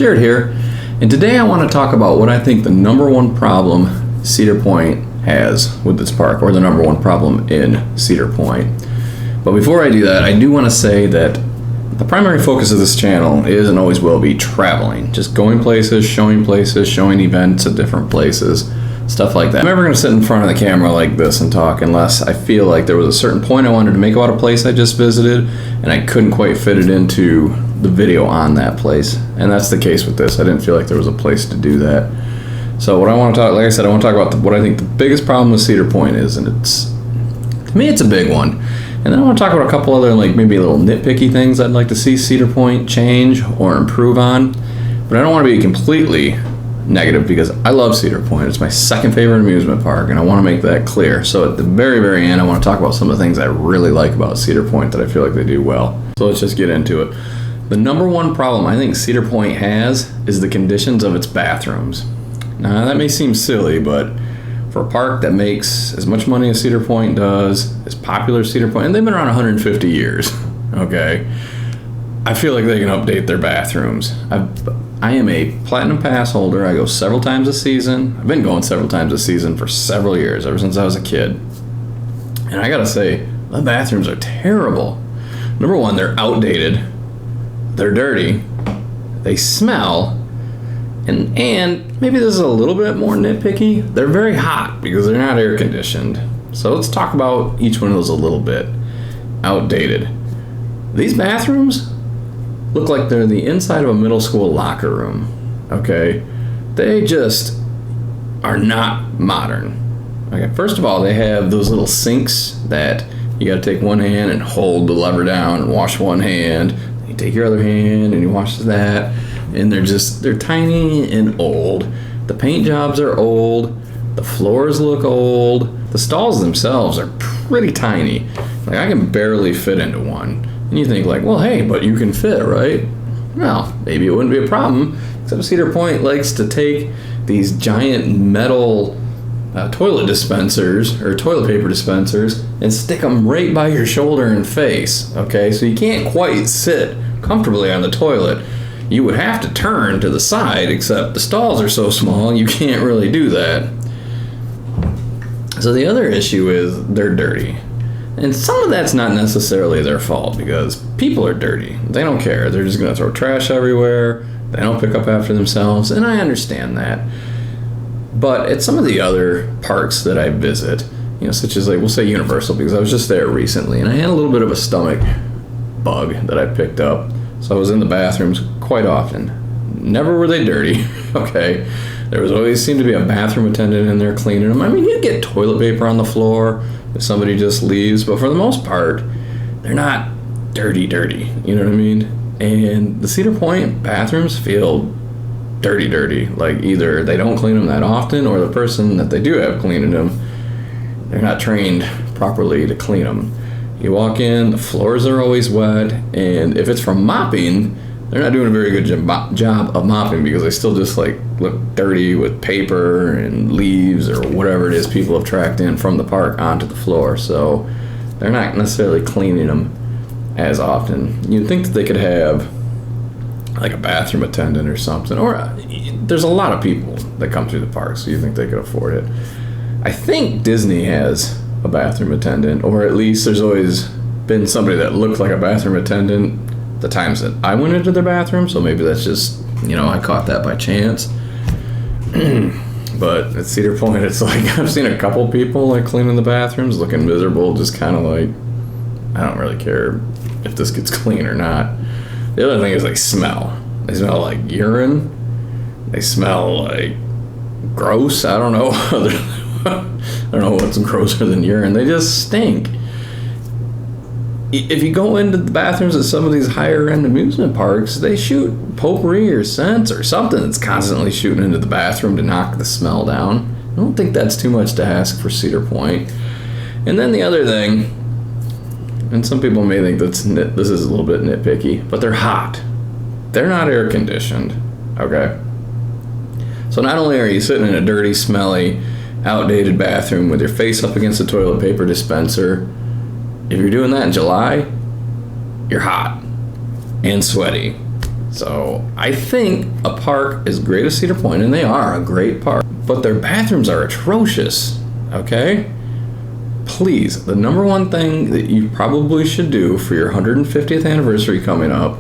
Jared here, and today I want to talk about what I think the number one problem Cedar Point has with this park, or the number one problem in Cedar Point. But before I do that, I do want to say that the primary focus of this channel is and always will be traveling, just going places, showing events at different places, stuff like that. I'm never going to sit in front of the camera like this and talk unless I feel like there was a certain point I wanted to make about a place I just visited and I couldn't quite fit it into the video on that place. And that's the case with this. I didn't feel like there was a place to do that. So what I want to talk, like I said, I want to talk about what I think the biggest problem with Cedar Point is, and to me it's a big one. And then I want to talk about a couple other, like, maybe little nitpicky things I'd like to see Cedar Point change or improve on. But I don't want to be completely negative because I love Cedar Point. It's my second favorite amusement park, and I want to make that clear. So at the very, very end, I want to talk about some of the things I really like about Cedar Point that I feel like they do well. So let's just get into it. The number one problem I think Cedar Point has is the conditions of its bathrooms. Now, that may seem silly, but for a park that makes as much money as Cedar Point does, as popular as Cedar Point, and they've been around 150 years, okay, I feel like they can update their bathrooms. I am a Platinum Pass holder. I go several times a season. I've been going several times a season for several years, ever since I was a kid. And I gotta say, the bathrooms are terrible. Number one, they're outdated. They're dirty. They smell. And maybe this is a little bit more nitpicky, they're very hot because they're not air conditioned. So let's talk about each one of those a little bit. Outdated. These bathrooms look like they're the inside of a middle school locker room, okay? They just are not modern. Okay, first of all, they have those little sinks that you gotta take one hand and hold the lever down and wash one hand. You take your other hand and you wash that. And they're tiny and old. The paint jobs are old. The floors look old. The stalls themselves are pretty tiny. Like, I can barely fit into one. And you think, like, well, hey, but you can fit, right? Well, maybe it wouldn't be a problem, except Cedar Point likes to take these giant metal toilet dispensers, or toilet paper dispensers, and stick them right by your shoulder and face, okay? So you can't quite sit comfortably on the toilet. You would have to turn to the side, except the stalls are so small you can't really do that. So the other issue is they're dirty. And some of that's not necessarily their fault because people are dirty. They don't care. They're just going to throw trash everywhere. They don't pick up after themselves, and I understand that. But at some of the other parks that I visit, you know, such as, like, we'll say Universal, because I was just there recently, and I had a little bit of a stomach bug that I picked up. So I was in the bathrooms quite often. Never were they dirty, okay? There was always seemed to be a bathroom attendant in there cleaning them. I mean, you get toilet paper on the floor if somebody just leaves, but for the most part, they're not dirty, you know what I mean? And the Cedar Point bathrooms feel dirty. Like, either they don't clean them that often, or the person that they do have cleaning them, they're not trained properly to clean them. You walk in, the floors are always wet, and if it's from mopping, they're not doing a very good job of mopping because they still just, like, look dirty with paper and leaves or whatever it is people have tracked in from the park onto the floor. So they're not necessarily cleaning them as often. You'd think that they could have, like, a bathroom attendant or something, or there's a lot of people that come through the park, so you think they could afford it. I think Disney has a bathroom attendant, or at least there's always been somebody that looked like a bathroom attendant the times that I went into their bathroom, so maybe that's just, you know, I caught that by chance. But at Cedar Point, it's like, I've seen a couple people, like, cleaning the bathrooms, looking miserable, just kind of like, I don't really care if this gets clean or not. The other thing is they smell. They smell like urine. They smell like gross. I don't know. I don't know what's grosser than urine. They just stink. If you go into the bathrooms at some of these higher end amusement parks, they shoot potpourri or scents or something that's constantly shooting into the bathroom to knock the smell down. I don't think that's too much to ask for Cedar Point. And then the other thing, and some people may think this is a little bit nitpicky, but they're hot. They're not air conditioned, okay? So not only are you sitting in a dirty, smelly, outdated bathroom with your face up against a toilet paper dispenser, if you're doing that in July, you're hot and sweaty So I think a park as great as Cedar Point, and they are a great park, but their bathrooms are atrocious, okay? Please, the number one thing that you probably should do for your 150th anniversary coming up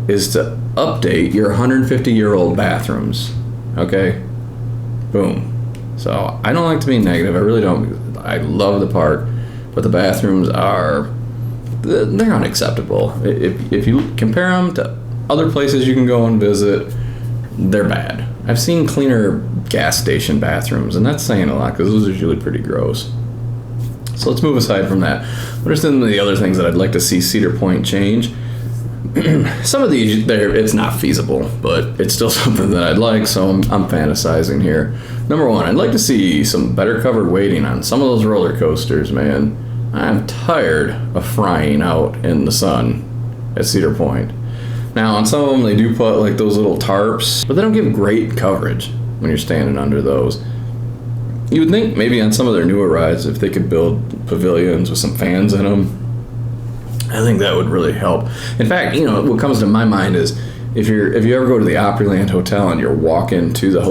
is to update your 150-year-old bathrooms, okay? Boom. So I don't like to be negative. I really don't. I love the park, but the bathrooms they're unacceptable. If you compare them to other places you can go and visit, they're bad. I've seen cleaner gas station bathrooms, and that's saying a lot because those are usually pretty gross. So let's move aside from that. What are some of the other things that I'd like to see Cedar Point change? Some of these, it's not feasible, but it's still something that I'd like, so I'm fantasizing here. Number one, I'd like to see some better covered waiting on some of those roller coasters, man. I'm tired of frying out in the sun at Cedar Point. Now, on some of them, they do put like those little tarps, but they don't give great coverage when you're standing under those. You would think maybe on some of their newer rides, if they could build pavilions with some fans in them, I think that would really help. In fact, what comes to my mind is if you ever go to the Opryland Hotel and you're walking to the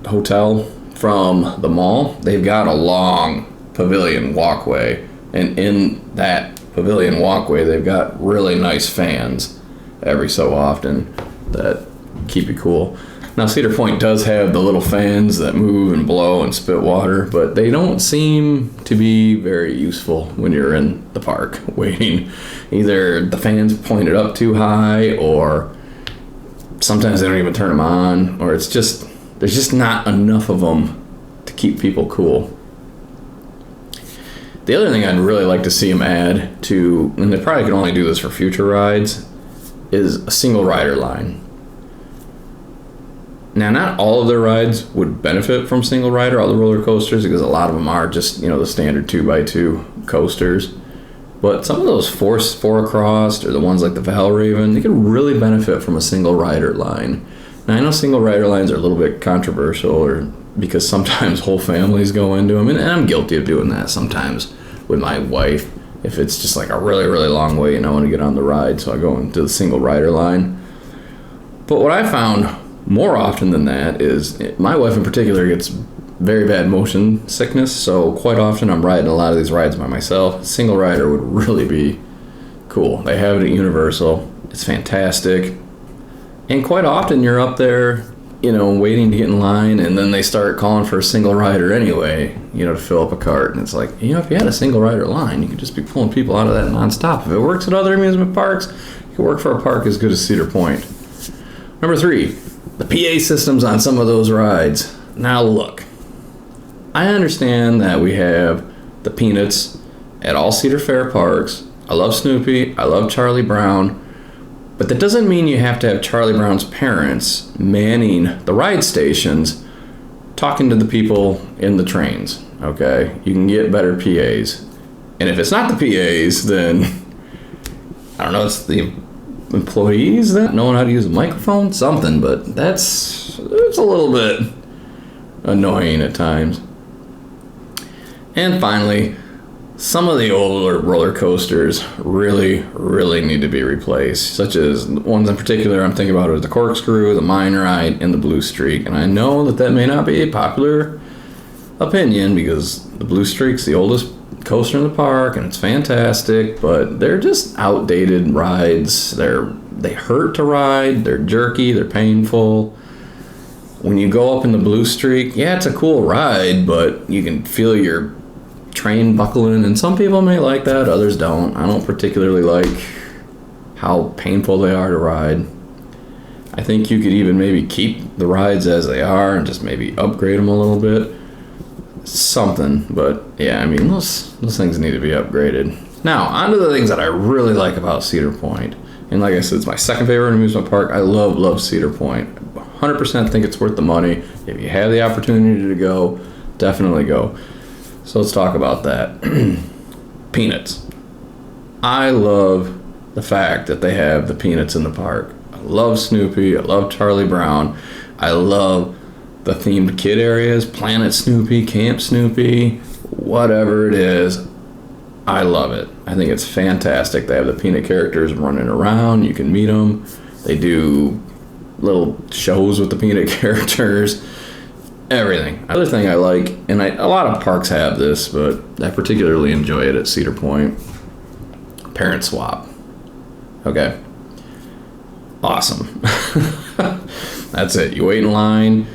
hotel from the mall, they've got a long pavilion walkway, and in that pavilion walkway, they've got really nice fans every so often that keep you cool. Now, Cedar Point does have the little fans that move and blow and spit water, but they don't seem to be very useful when you're in the park waiting. Either the fans pointed up too high, or sometimes they don't even turn them on, or there's just not enough of them to keep people cool. The other thing I'd really like to see them add to, and they probably can only do this for future rides, is a single rider line. Now, not all of their rides would benefit from single rider, all the roller coasters, because a lot of them are just, the standard 2x2 coasters. But some of those four across, or the ones like the Valraven, they could really benefit from a single rider line. Now, I know single rider lines are a little bit controversial, because sometimes whole families go into them, and I'm guilty of doing that sometimes with my wife. If it's just like a really, really long wait and I want to get on the ride, so I go into the single rider line. But what I found more often than that is my wife in particular gets very bad motion sickness, so quite often I'm riding a lot of these rides by myself. Single rider would really be cool. They have it at Universal. It's fantastic. And quite often you're up there, waiting to get in line, and then they start calling for a single rider anyway, to fill up a cart. And it's like, if you had a single rider line, you could just be pulling people out of that nonstop. If it works at other amusement parks, it could work for a park as good as Cedar Point. Number 3, the PA systems on some of those rides. Now look, I understand that we have the Peanuts at all Cedar Fair parks. I love Snoopy, I love Charlie Brown, but that doesn't mean you have to have Charlie Brown's parents manning the ride stations, talking to the people in the trains, okay? You can get better PAs. And if it's not the PAs, then, I don't know, it's the employees that knowing how to use a microphone, something, but it's a little bit annoying at times. And finally, some of the older roller coasters really, really need to be replaced, such as ones in particular I'm thinking about are the Corkscrew, the Mine Ride, and the Blue Streak. And I know that may not be a popular opinion because the Blue Streak's the oldest coaster in the park and it's fantastic, but they're just outdated rides. They hurt to ride, they're jerky, they're painful. When you go up in the Blue Streak, yeah, it's a cool ride, but you can feel your train buckling, and some people may like that, others don't. I don't particularly like how painful they are to ride. I think you could even maybe keep the rides as they are and just maybe upgrade them a little bit. Something, but yeah, those things need to be upgraded. Now, on to the things that I really like about Cedar Point. And like I said, it's my second favorite amusement park. I love Cedar Point. 100% think it's worth the money. If you have the opportunity to go, definitely go. So let's talk about that. Peanuts. I love the fact that they have the Peanuts in the park. I love Snoopy. I love Charlie Brown. I love the themed kid areas, Planet Snoopy, Camp Snoopy, whatever it is. I love it. I think it's fantastic. They have the Peanut characters running around. You can meet them. They do little shows with the Peanut characters. Everything. Another thing I like, and a lot of parks have this, but I particularly enjoy it at Cedar Point, parent swap. Okay. Awesome. That's it. You wait in line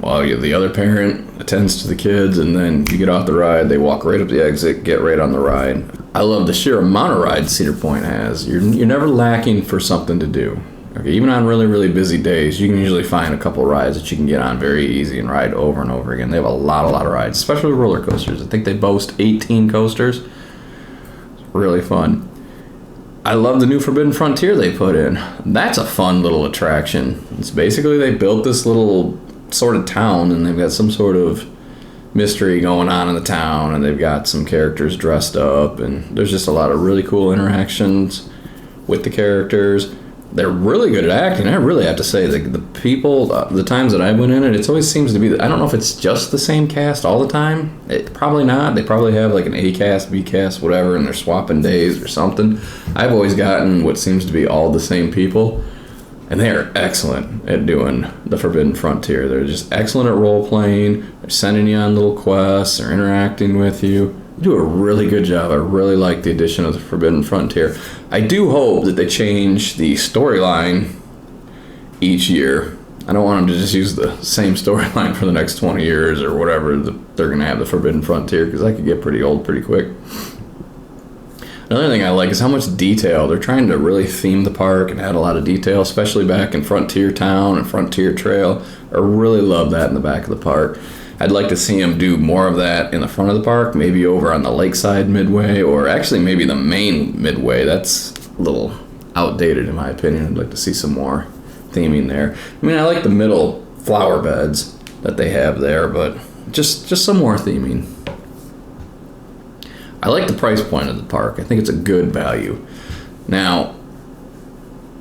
while the other parent attends to the kids, and then you get off the ride. They walk right up the exit, get right on the ride. I love the sheer amount of rides Cedar Point has. You're never lacking for something to do. Okay, even on really, really busy days, you can usually find a couple rides that you can get on very easy and ride over and over again. They have a lot of rides, especially roller coasters. I think they boast 18 coasters. It's really fun. I love the new Forbidden Frontier they put in. That's a fun little attraction. It's basically they built this little sort of town, and they've got some sort of mystery going on in the town, and they've got some characters dressed up, and there's just a lot of really cool interactions with the characters. They're really good at acting. I really have to say, the people, the times that I went in it always seems to be, I don't know if it's just the same cast all the time. Probably not. They probably have like an A cast, B cast, whatever, and they're swapping days or something. I've always gotten what seems to be all the same people, and they are excellent at doing the Forbidden Frontier. They're just excellent at role-playing. They're sending you on little quests. They're interacting with you. They do a really good job. I really like the addition of the Forbidden Frontier. I do hope that they change the storyline each year. I don't want them to just use the same storyline for the next 20 years or whatever they're going to have the Forbidden Frontier, because that could get pretty old pretty quick. Another thing I like is how much detail. They're trying to really theme the park and add a lot of detail, especially back in Frontier Town and Frontier Trail. I really love that in the back of the park. I'd like to see them do more of that in the front of the park, maybe over on the lakeside midway, or actually maybe the main midway. That's a little outdated in my opinion. I'd like to see some more theming there. I mean, I like the middle flower beds that they have there, but just some more theming. I like the price point of the park. I think it's a good value. Now,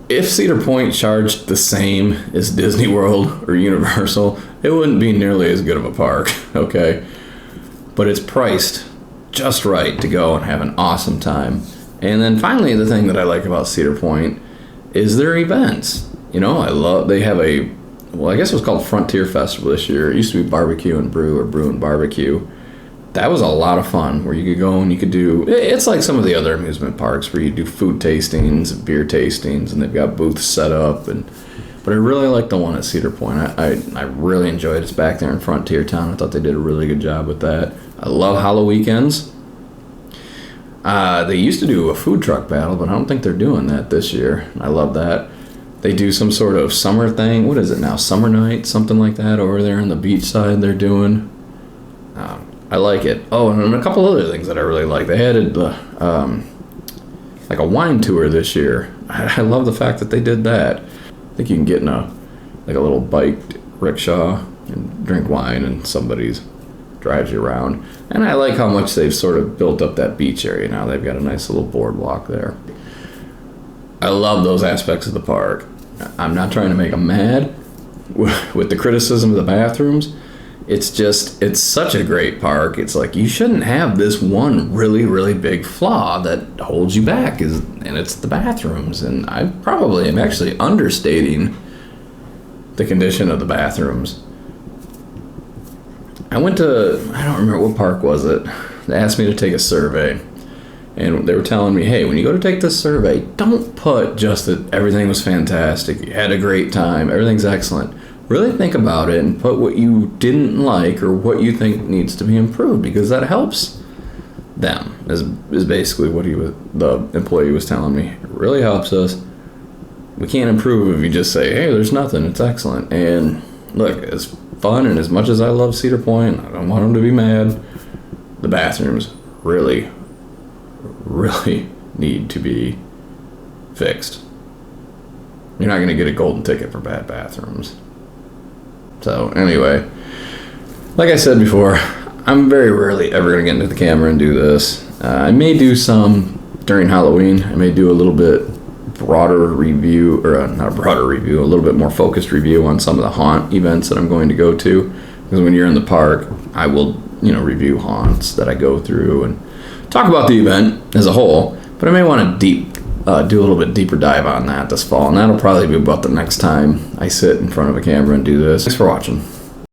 if Cedar Point charged the same as Disney World or Universal, it wouldn't be nearly as good of a park, okay? But it's priced just right to go and have an awesome time. And then finally, the thing that I like about Cedar Point is their events. You know, they have I guess it was called Frontier Festival this year. It used to be Barbecue and Brew, or Brew and Barbecue. That was a lot of fun, where you could go and you could do, it's like some of the other amusement parks where you do food tastings and beer tastings, and they've got booths set up. But I really like the one at Cedar Point. I really enjoyed it. It's back there in Frontier Town. I thought they did a really good job with that. I love Halloween's. They used to do a food truck battle, but I don't think they're doing that this year. I love that. They do some sort of summer thing. What is it now? Summer night? Something like that over there on the beach side they're doing. I like it. Oh, and a couple other things that I really like. They added like a wine tour this year. I love the fact that they did that. I think you can get in a little bike rickshaw and drink wine, and somebody's drives you around. And I like how much they've sort of built up that beach area now. They've got a nice little boardwalk there. I love those aspects of the park. I'm not trying to make them mad with the criticism of the bathrooms. It's such a great park. It's like, you shouldn't have this one really, really big flaw that holds you back, and it's the bathrooms. And I probably am actually understating the condition of the bathrooms. I went to, I don't remember what park was it. They asked me to take a survey, and they were telling me, hey, when you go to take this survey, don't put just that everything was fantastic, you had a great time, everything's excellent. Really think about it and put what you didn't like or what you think needs to be improved, because that helps them, is basically what the employee was telling me. It really helps us. We can't improve if you just say, hey, there's nothing, it's excellent. And look, as fun and as much as I love Cedar Point, I don't want them to be mad, the bathrooms really, really need to be fixed. You're not going to get a golden ticket for bad bathrooms. So anyway, like I said before, I'm very rarely ever going to get into the camera and do this. I may do some during Halloween. I may do a little bit broader review, or not a broader review, a little bit more focused review on some of the haunt events that I'm going to go to. Because when you're in the park, I will, review haunts that I go through and talk about the event as a whole. But I may want to deep do a little bit deeper dive on that this fall, and that'll probably be about the next time I sit in front of a camera and do this. Thanks for watching.